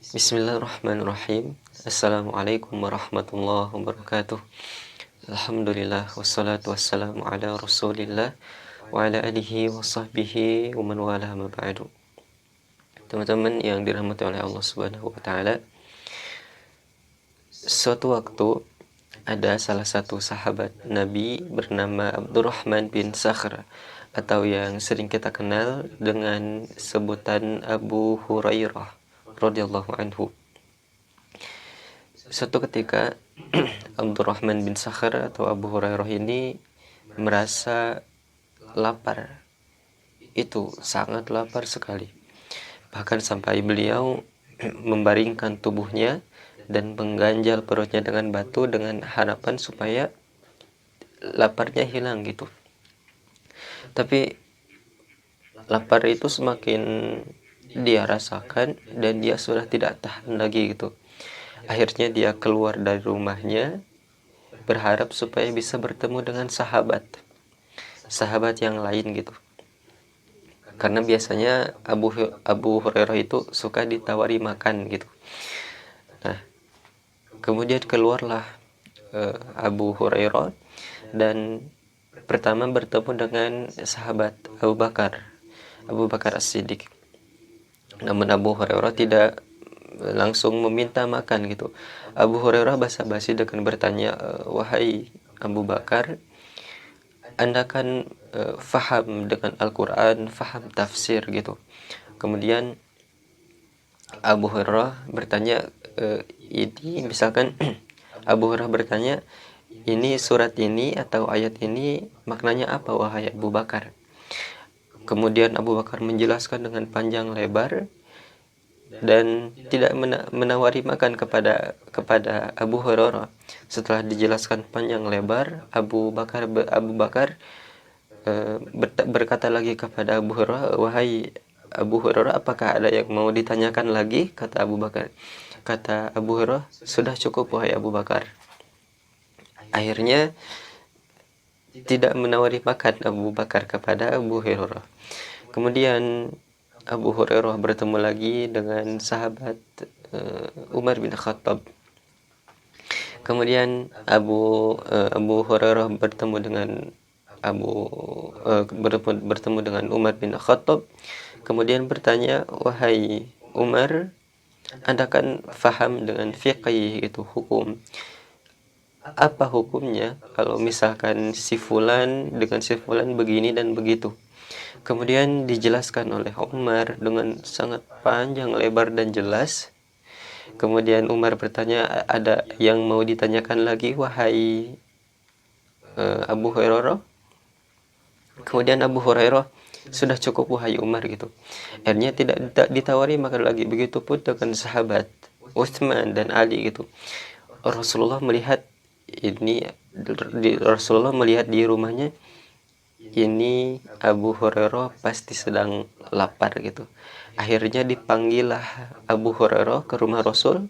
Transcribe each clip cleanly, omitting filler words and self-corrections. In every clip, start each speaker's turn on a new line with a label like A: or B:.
A: Bismillahirrahmanirrahim. Assalamualaikum warahmatullahi wabarakatuh. Alhamdulillah wassalatu wassalamu ala Rasulillah wa ala alihi wa sahbihi wa man wala ma ba'du. Teman-teman yang dirahmati oleh Allah Subhanahu wa taala, suatu waktu ada salah satu sahabat Nabi bernama Abdurrahman bin Sakhr atau yang sering kita kenal dengan sebutan Abu Hurairah radhiyallahu anhu. Suatu ketika Abdurrahman bin Sakhr atau Abu Hurairah ini merasa lapar. Itu sangat lapar sekali. Bahkan sampai beliau membaringkan tubuhnya dan mengganjal perutnya dengan batu dengan harapan supaya laparnya hilang gitu. Tapi lapar itu semakin dia rasakan dan dia sudah tidak tahan lagi gitu. Akhirnya dia keluar dari rumahnya berharap supaya bisa bertemu dengan sahabat yang lain gitu. Karena biasanya Abu Hurairah itu suka ditawari makan gitu. Nah, kemudian keluarlah Abu Hurairah dan pertama bertemu dengan sahabat Abu Bakar As-Siddiq. Namun Abu Hurairah tidak langsung meminta makan gitu. Abu Hurairah basa-basi dengan bertanya, wahai Abu Bakar, Anda kan faham dengan Al-Quran, faham tafsir gitu. Kemudian Abu Hurairah bertanya, ini misalkan Abu Hurairah bertanya, ini surat ini atau ayat ini maknanya apa wahai Abu Bakar? Kemudian Abu Bakar menjelaskan dengan panjang lebar dan tidak menawari makan kepada Abu Hurairah. Setelah dijelaskan panjang lebar, Abu Bakar berkata lagi kepada Abu Hurairah, wahai Abu Hurairah, apakah ada yang mau ditanyakan lagi? Kata Abu Bakar. Kata Abu Hurairah, sudah cukup wahai Abu Bakar. Akhirnya tidak menawari makan Abu Bakar kepada Abu Hurairah. Kemudian Abu Hurairah bertemu lagi dengan sahabat Umar bin Khattab. Kemudian Abu Hurairah bertemu dengan bertemu dengan Umar bin Khattab. Kemudian bertanya, wahai Umar, Anda kan faham dengan fiqih itu hukum. Apa hukumnya kalau misalkan si fulan dengan si fulan begini dan begitu? Kemudian dijelaskan oleh Umar dengan sangat panjang lebar dan jelas. Kemudian Umar bertanya, ada yang mau ditanyakan lagi wahai Abu Hurairah? Kemudian Abu Hurairah, sudah cukup wahai Umar gitu. Akhirnya tidak ditawari makan lagi. Begitupun dengan sahabat Utsman dan Ali gitu. Rasulullah melihat di rumahnya, ini Abu Hurairah pasti sedang lapar gitu. Akhirnya dipanggillah Abu Hurairah ke rumah Rasul.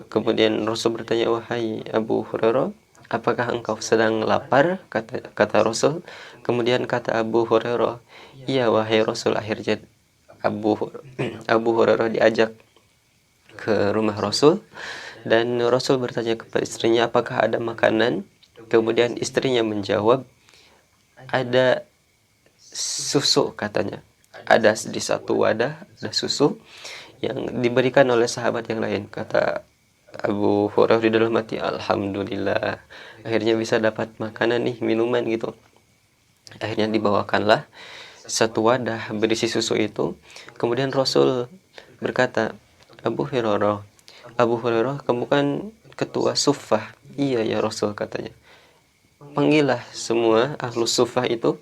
A: Kemudian Rasul bertanya, wahai Abu Hurairah, apakah engkau sedang lapar? Kata Rasul. Kemudian kata Abu Hurairah, iya wahai Rasul. Akhirnya Abu Hurairah diajak ke rumah Rasul dan Rasul bertanya kepada istrinya, apakah ada makanan? Kemudian istrinya menjawab, ada susu katanya. Ada di satu wadah ada susu yang diberikan oleh sahabat yang lain. Kata Abu Hurairah di dalam hati, alhamdulillah, akhirnya bisa dapat makanan nih, minuman gitu. Akhirnya dibawakanlah satu wadah berisi susu itu. Kemudian Rasul berkata, Abu Hurairah, kamu kan ketua Suffah. Iya ya Rasul, katanya. Panggillah semua ahlus Suffah itu,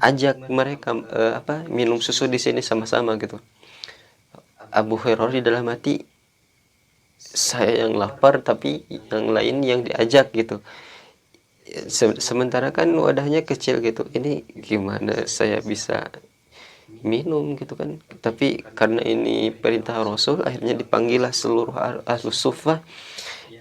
A: ajak mereka minum susu di sini sama-sama gitu. Abu Hurairah di dalam hati, saya yang lapar tapi yang lain yang diajak gitu. Sementara kan wadahnya kecil gitu. Ini gimana saya bisa minum gitu kan. Tapi karena ini perintah Rasul, akhirnya dipanggillah seluruh ahlus Suffah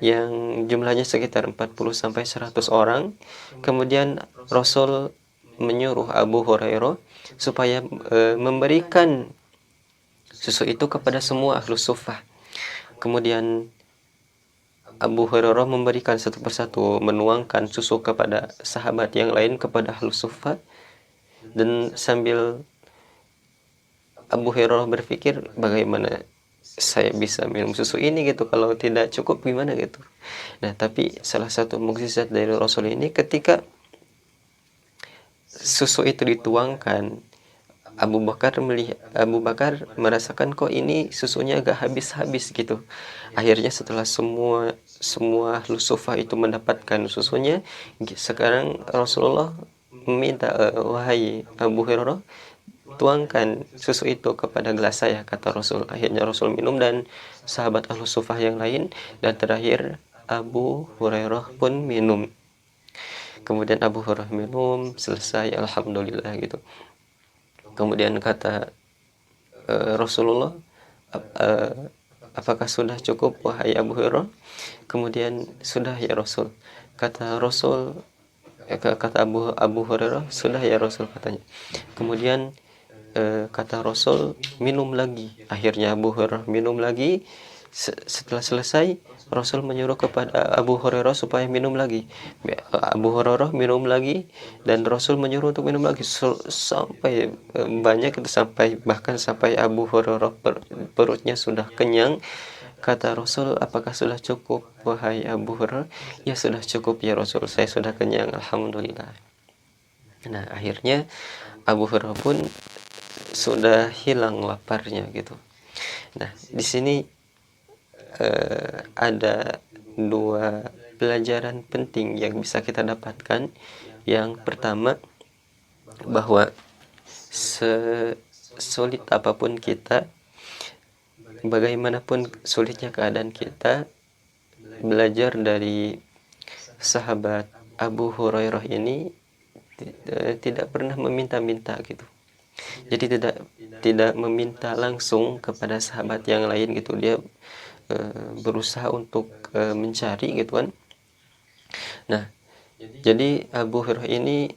A: yang jumlahnya sekitar 40-100 orang. Kemudian Rasul menyuruh Abu Hurairah supaya memberikan susu itu kepada semua ahlu suffah. Kemudian Abu Hurairah memberikan satu persatu, menuangkan susu kepada sahabat yang lain, kepada ahlu suffah, dan sambil Abu Hurairah berpikir, bagaimana saya bisa minum susu ini gitu, kalau tidak cukup gimana gitu. Nah, tapi salah satu mukjizat dari Rasul ini, ketika susu itu dituangkan, Abu Bakar merasakan kok ini susunya agak habis-habis gitu. Akhirnya setelah semua ahlu suffah itu mendapatkan susunya, sekarang Rasulullah meminta, wahai Abu Hurairah, tuangkan susu itu kepada gelas saya, kata Rasul. Akhirnya Rasul minum, dan sahabat ahlu suffah yang lain, dan terakhir Abu Hurairah pun minum. Kemudian Abu Hurairah minum, selesai, alhamdulillah gitu. Kemudian kata Rasulullah, apakah sudah cukup wahai Abu Hurairah? Kemudian, sudah ya Rasul. Kata Rasul, kata Abu Hurairah, sudah ya Rasul, katanya. Kemudian kata Rasul, minum lagi. Akhirnya Abu Hurairah minum lagi. Setelah selesai, Rasul menyuruh kepada Abu Hurairah supaya minum lagi. Abu Hurairah minum lagi, dan Rasul menyuruh untuk minum lagi, sampai banyak itu, bahkan sampai Abu Hurairah perutnya sudah kenyang. Kata Rasul, apakah sudah cukup wahai Abu Hurairah? Ya, sudah cukup ya Rasul, saya sudah kenyang, alhamdulillah. Nah, akhirnya Abu Hurairah pun sudah hilang laparnya gitu. Nah, di sini ada dua pelajaran penting yang bisa kita dapatkan. Yang pertama, bahwa sesulit apapun kita, bagaimanapun sulitnya keadaan kita, belajar dari sahabat Abu Hurairah ini, tidak pernah meminta-minta gitu. Jadi tidak meminta langsung kepada sahabat yang lain gitu. Dia berusaha untuk mencari gitu kan. Nah, jadi Abu Hurairah ini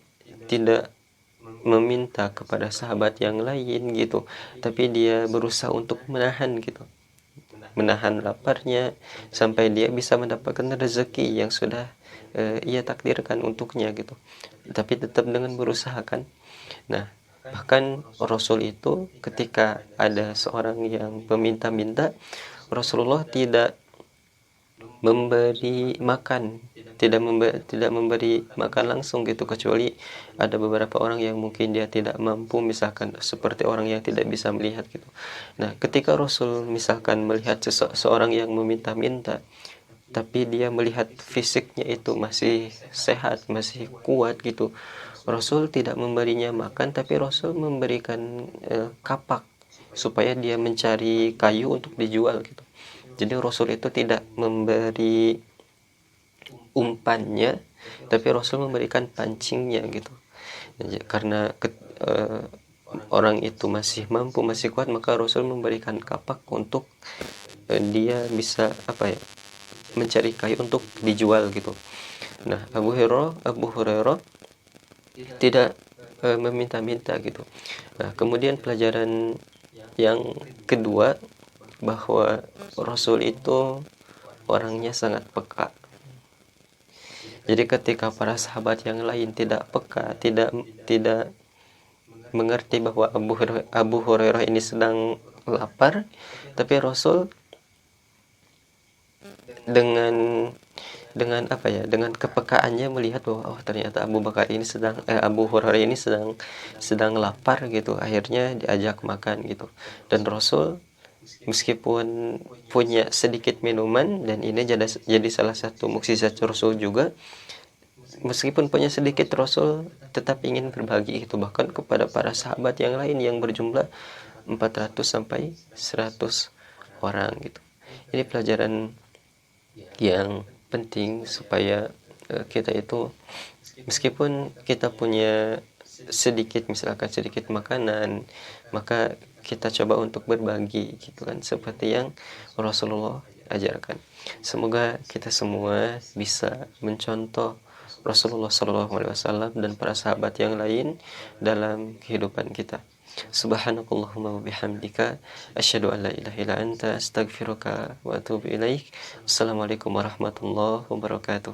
A: tidak meminta kepada sahabat yang lain gitu, tapi dia berusaha untuk menahan gitu, menahan laparnya sampai dia bisa mendapatkan rezeki yang sudah ia takdirkan untuknya gitu, tapi tetap dengan berusaha kan. Nah, bahkan Rasul itu ketika ada seorang yang meminta-minta, Rasulullah tidak memberi makan, tidak memberi makan langsung gitu, kecuali ada beberapa orang yang mungkin dia tidak mampu, misalkan seperti orang yang tidak bisa melihat gitu. Nah, ketika Rasul misalkan melihat seorang yang meminta-minta, tapi dia melihat fisiknya itu masih sehat, masih kuat gitu, Rasul tidak memberinya makan, tapi Rasul memberikan kapak supaya dia mencari kayu untuk dijual gitu. Jadi Rasul itu tidak memberi umpannya, tapi Rasul memberikan pancingnya gitu. Karena orang itu masih mampu, masih kuat, maka Rasul memberikan kapak untuk dia bisa mencari kayu untuk dijual gitu. Nah, Abu Hurairah tidak meminta-minta gitu. Nah, kemudian pelajaran yang kedua, bahwa Rasul itu orangnya sangat peka. Jadi ketika para sahabat yang lain tidak peka, tidak mengerti bahwa Abu Hurairah ini sedang lapar, tapi Rasul dengan dengan kepekaannya melihat bahwa ternyata Abu Hurairah ini sedang lapar gitu. Akhirnya diajak makan gitu. Dan Rasul meskipun punya sedikit minuman, dan ini jadi salah satu mukjizat Rasul juga, meskipun punya sedikit, Rasul tetap ingin berbagi gitu, bahkan kepada para sahabat yang lain yang berjumlah 400 sampai 100 orang gitu. Ini pelajaran yang penting supaya kita itu, meskipun kita punya misalkan sedikit makanan, maka kita coba untuk berbagi gitu kan, seperti yang Rasulullah ajarkan. Semoga kita semua bisa mencontoh Rasulullah SAW dan para sahabat yang lain dalam kehidupan kita. Subhanakallahumma wa bihamdika asyhadu an la ilaha illa anta astaghfiruka wa atubu ilaik. Assalamualaikum warahmatullahi wabarakatuh.